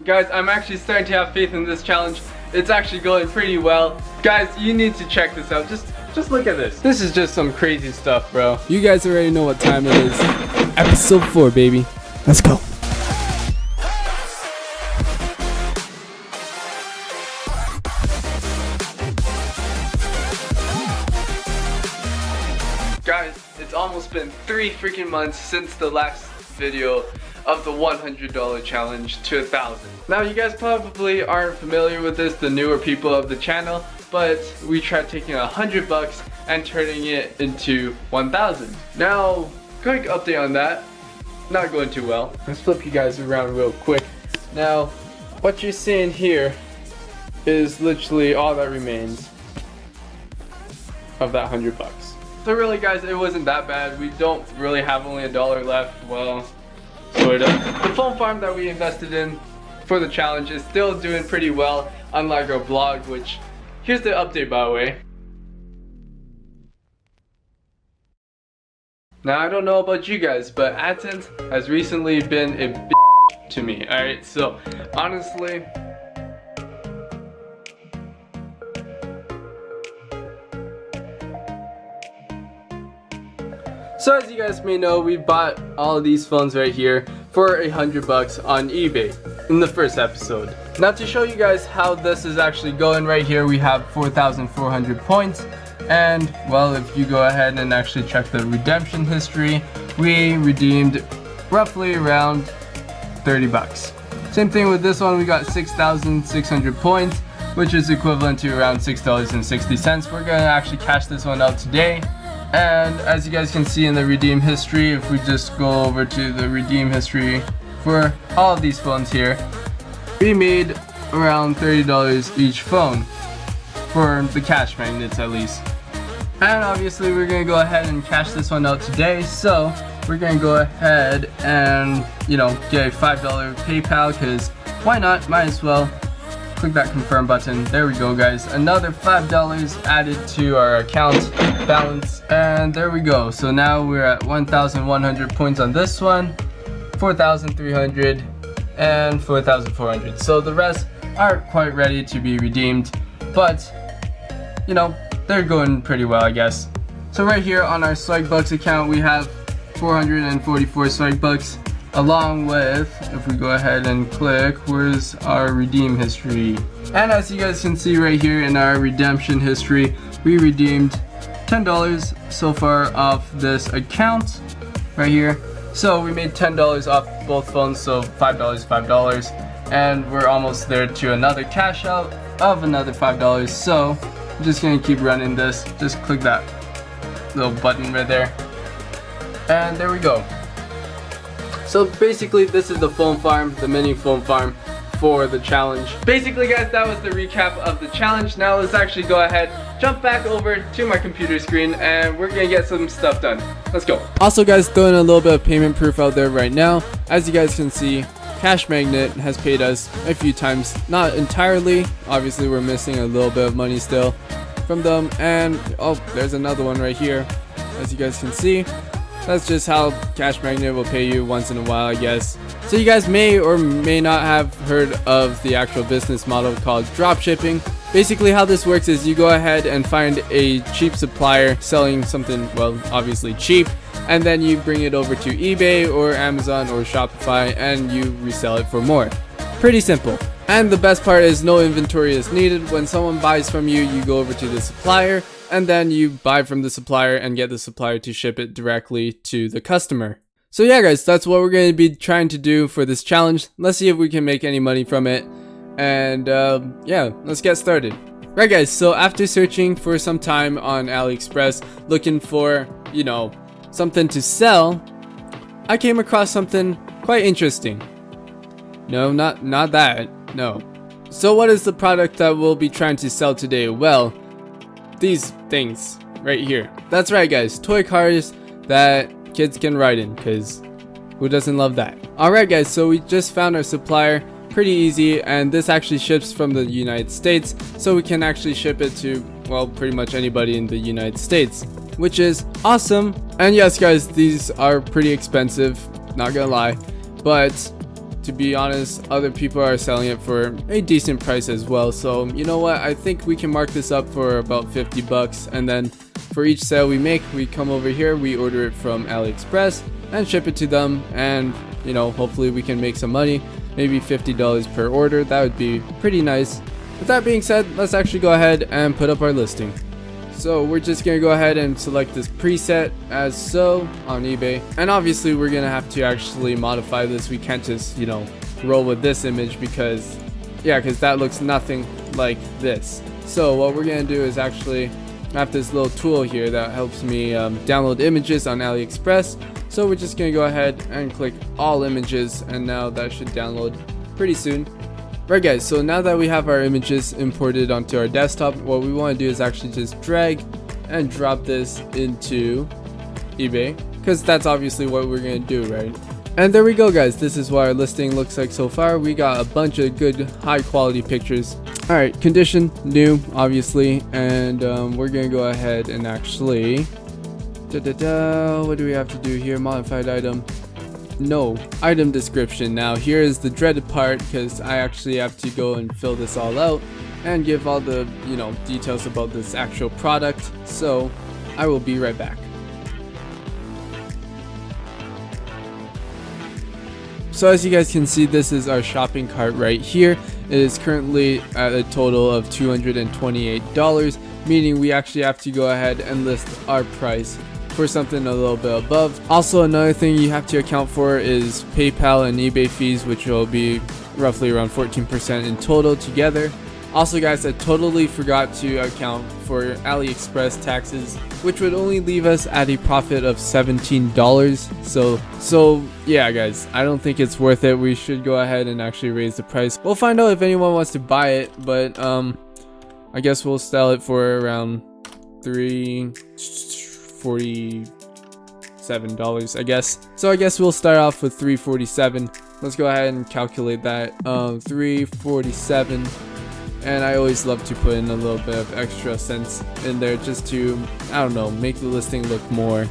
Guys, I'm actually starting to have faith in this challenge. It's actually going pretty well. Guys, you need to check this out. Just look at this. This is just some crazy stuff, bro. You guys already know what time it is. Episode 4, baby. Let's go. Guys, it's almost been 3 freaking months since the last video of the $100 challenge to 1,000. Now you guys probably aren't familiar with this, the newer people of the channel, but we tried taking $100 and turning it into 1,000. Now, quick update on that. Not going too well. Let's flip you guys around real quick. Now, what you're seeing here is literally all that remains of that $100. So really guys, it wasn't that bad. We don't really have only $1 left. Well, sort of. The phone farm that we invested in for the challenge is still doing pretty well, unlike our blog, which, here's the update by the way. Now I don't know about you guys, but AdSense has recently been a bitch to me, alright? So, honestly, so as you guys may know, we bought all of these phones right here for $100 on eBay in the first episode. Now to show you guys how this is actually going right here, we have 4,400 points. And well, if you go ahead and actually check the redemption history, we redeemed roughly around $30. Same thing with this one, we got 6,600 points, which is equivalent to around $6.60. We're gonna actually cash this one out today. And as you guys can see in the redeem history, if we just go over to the redeem history for all of these phones here, we made around $30 each phone for the cash magnets at least. And obviously we're gonna go ahead and cash this one out today, so we're gonna go ahead and, you know, get a $5 PayPal, because why not? Might as well. Click that confirm button. There we go guys, another $5 added to our account balance, and there we go. So now we're at 1,100 points on this one, 4,300 and 4,400. So the rest aren't quite ready to be redeemed, but you know, they're going pretty well, I guess. So right here on our Swagbucks account, we have 444 Swagbucks, along with, if we go ahead and click, where's our redeem history? And as you guys can see right here in our redemption history, we redeemed $10 so far off this account right here. So we made $10 off both phones, so $5, $5, and we're almost there to another cash out of another $5. So I'm just gonna keep running this. Just click that little button right there, and there we go. So basically this is the phone farm, the mini phone farm for the challenge. Basically guys, that was the recap of the challenge. Now let's actually go ahead, jump back over to my computer screen, and we're gonna get some stuff done. Let's go. Also guys, throwing a little bit of payment proof out there right now. As you guys can see, Cash Magnet has paid us a few times, not entirely. Obviously we're missing a little bit of money still from them, and oh, there's another one right here. As you guys can see, that's just how Cash Magnet will pay you once in a while, I guess. So you guys may or may not have heard of the actual business model called dropshipping. Basically how this works is you go ahead and find a cheap supplier selling something, well, obviously cheap, and then you bring it over to eBay or Amazon or Shopify and you resell it for more. Pretty simple. And the best part is no inventory is needed. When someone buys from you, you go over to the supplier, and then you buy from the supplier and get the supplier to ship it directly to the customer. So yeah guys, that's what we're going to be trying to do for this challenge. Let's see if we can make any money from it, and yeah, let's get started. Right guys, so after searching for some time on AliExpress looking for, you know, something to sell, I came across something quite interesting. No, not that, no. So what is the product that we'll be trying to sell today? Well, these things right here. That's right guys, toy cars that kids can ride in, because who doesn't love that? Alright guys, so we just found our supplier. Pretty easy, and this actually ships from the United States, so we can actually ship it to, well, pretty much anybody in the United States, which is awesome. And yes guys, these are pretty expensive, not gonna lie, but to be honest, other people are selling it for a decent price as well. So you know what, I think we can mark this up for about 50 bucks, and then for each sale we make, we come over here, we order it from AliExpress and ship it to them, and you know, hopefully we can make some money, maybe $50 per order. That would be pretty nice. With that being said, let's actually go ahead and put up our listing. So we're just gonna go ahead and select this preset as so on eBay, and obviously we're gonna have to actually modify this. We can't just, you know, roll with this image because that looks nothing like this. So what we're gonna do is actually have this little tool here that helps me download images on AliExpress. So we're just gonna go ahead and click all images, and now that should download pretty soon. Right guys, so now that we have our images imported onto our desktop, what we want to do is actually just drag and drop this into eBay, because that's obviously what we're going to do, right? And there we go guys, this is what our listing looks like so far. We got a bunch of good high quality pictures. Alright, condition new obviously, and we're going to go ahead and actually what do we have to do here? Modified item. No, item description. Now here is the dreaded part, because I actually have to go and fill this all out and give all the, you know, details about this actual product. So I will be right back. So as you guys can see, this is our shopping cart right here. It is currently at a total of $228, meaning we actually have to go ahead and list our price for something a little bit above. Also, another thing you have to account for is PayPal and eBay fees, which will be roughly around 14% in total together. Also guys, I totally forgot to account for AliExpress taxes, which would only leave us at a profit of $17. So yeah guys, I don't think it's worth it. We should go ahead and actually raise the price. We'll find out if anyone wants to buy it, but I guess we'll sell it for around $47, I guess. So I guess we'll start off with $347. Let's go ahead and calculate that. $347, and I always love to put in a little bit of extra cents in there just to, I don't know, make the listing look more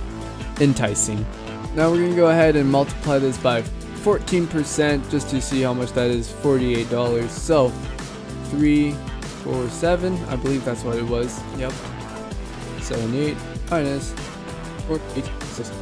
enticing. Now we're gonna go ahead and multiply this by 14% just to see how much that is. $48. So 347, I believe that's what it was. Yep. 78 minus 486.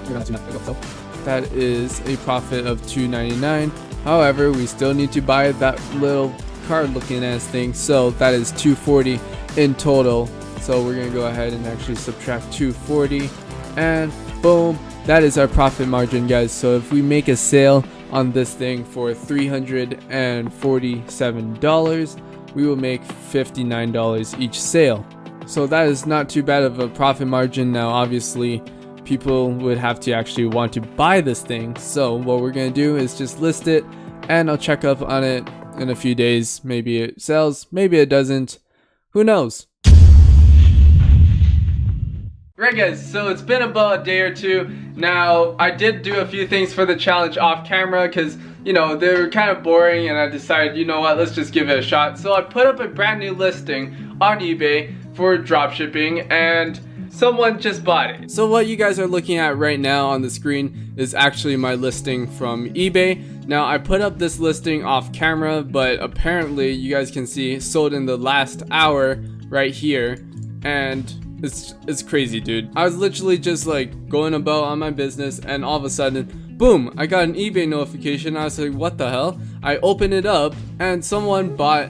That is a profit of $299. However, we still need to buy that little card looking ass thing, so that is $240 in total. So we're gonna go ahead and actually subtract $240, and boom, that is our profit margin guys. So if we make a sale on this thing for $347, we will make $59 each sale. So that is not too bad of a profit margin. Now obviously people would have to actually want to buy this thing, so what we're gonna do is just list it, and I'll check up on it in a few days. Maybe it sells, maybe it doesn't, who knows. Right guys, so it's been about a day or two. Now I did do a few things for the challenge off camera because, you know, they were kind of boring, and I decided, you know what, let's just give it a shot. So I put up a brand new listing on eBay for dropshipping, and someone just bought it. So what you guys are looking at right now on the screen is actually my listing from eBay. Now I put up this listing off camera, but apparently you guys can see sold in the last hour right here, and it's crazy, dude. I was literally just like going about on my business, and all of a sudden, boom, I got an eBay notification. I was like, what the hell? I open it up, and someone bought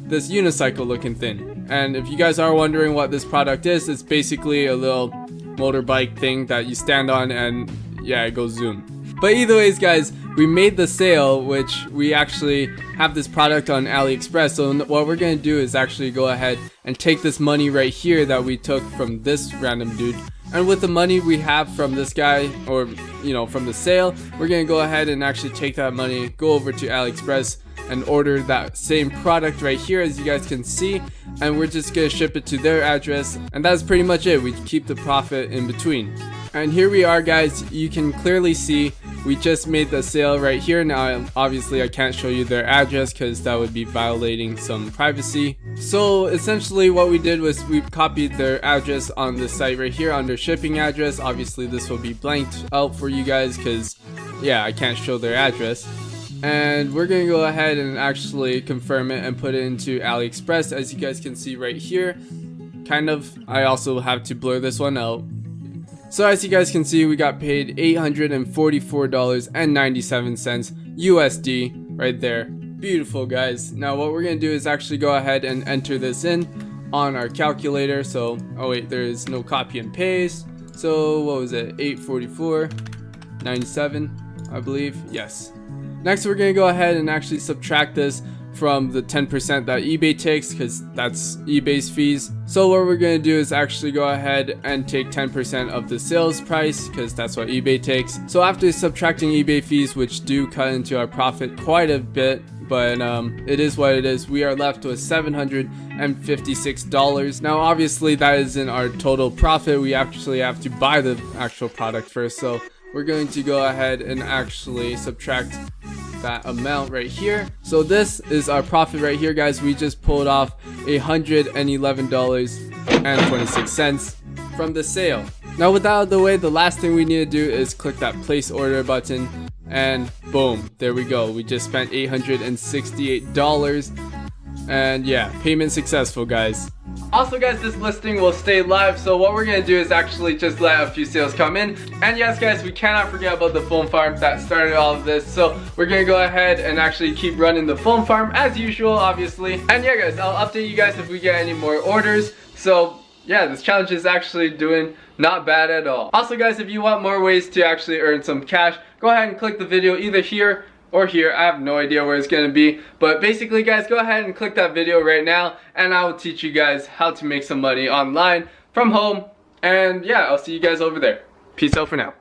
this unicycle looking thing. And if you guys are wondering what this product is, it's basically a little motorbike thing that you stand on, and yeah, it goes zoom. But either ways guys, we made the sale, which we actually have this product on AliExpress. So what we're gonna do is actually go ahead and take this money right here that we took from this random dude, and with the money we have from this guy, or you know, from the sale, we're gonna go ahead and actually take that money, go over to AliExpress and order that same product right here, as you guys can see, and we're just gonna ship it to their address, and that's pretty much it. We keep the profit in between. And here we are guys, you can clearly see we just made the sale right here. Now obviously I can't show you their address because that would be violating some privacy. So essentially what we did was we copied their address on the site right here under shipping address. Obviously this will be blanked out for you guys because yeah, I can't show their address. and we're gonna go ahead and actually confirm it and put it into AliExpress, as you guys can see right here. I also have to blur this one out. So as you guys can see, we got paid $844.97 USD right there. Beautiful, guys. Now what we're gonna do is actually go ahead and enter this in on our calculator. So, oh wait, there is no copy and paste. So what was it, 844.97, I believe. Yes. Next we're gonna go ahead and actually subtract this from the 10% that eBay takes, because that's eBay's fees. So what we're gonna do is actually go ahead and take 10% of the sales price, because that's what eBay takes. So after subtracting eBay fees, which do cut into our profit quite a bit, but it is what it is, we are left with $756. Now obviously that isn't our total profit. We actually have to buy the actual product first, so we're going to go ahead and actually subtract that amount right here. So this is our profit right here, guys. We just pulled off $111.26 from the sale. Now with that out of the way, the last thing we need to do is click that place order button, and boom, there we go. We just spent $868, and yeah, payment successful, guys. Also guys, this listing will stay live, so what we're gonna do is actually just let a few sales come in. And yes guys, we cannot forget about the foam farm that started all of this, so we're gonna go ahead and actually keep running the foam farm as usual, obviously. And yeah guys, I'll update you guys if we get any more orders. So yeah, this challenge is actually doing not bad at all. Also guys, if you want more ways to actually earn some cash, go ahead and click the video either here or here. I have no idea where it's gonna be, but basically guys, go ahead and click that video right now and I will teach you guys how to make some money online from home. And yeah, I'll see you guys over there. Peace out for now.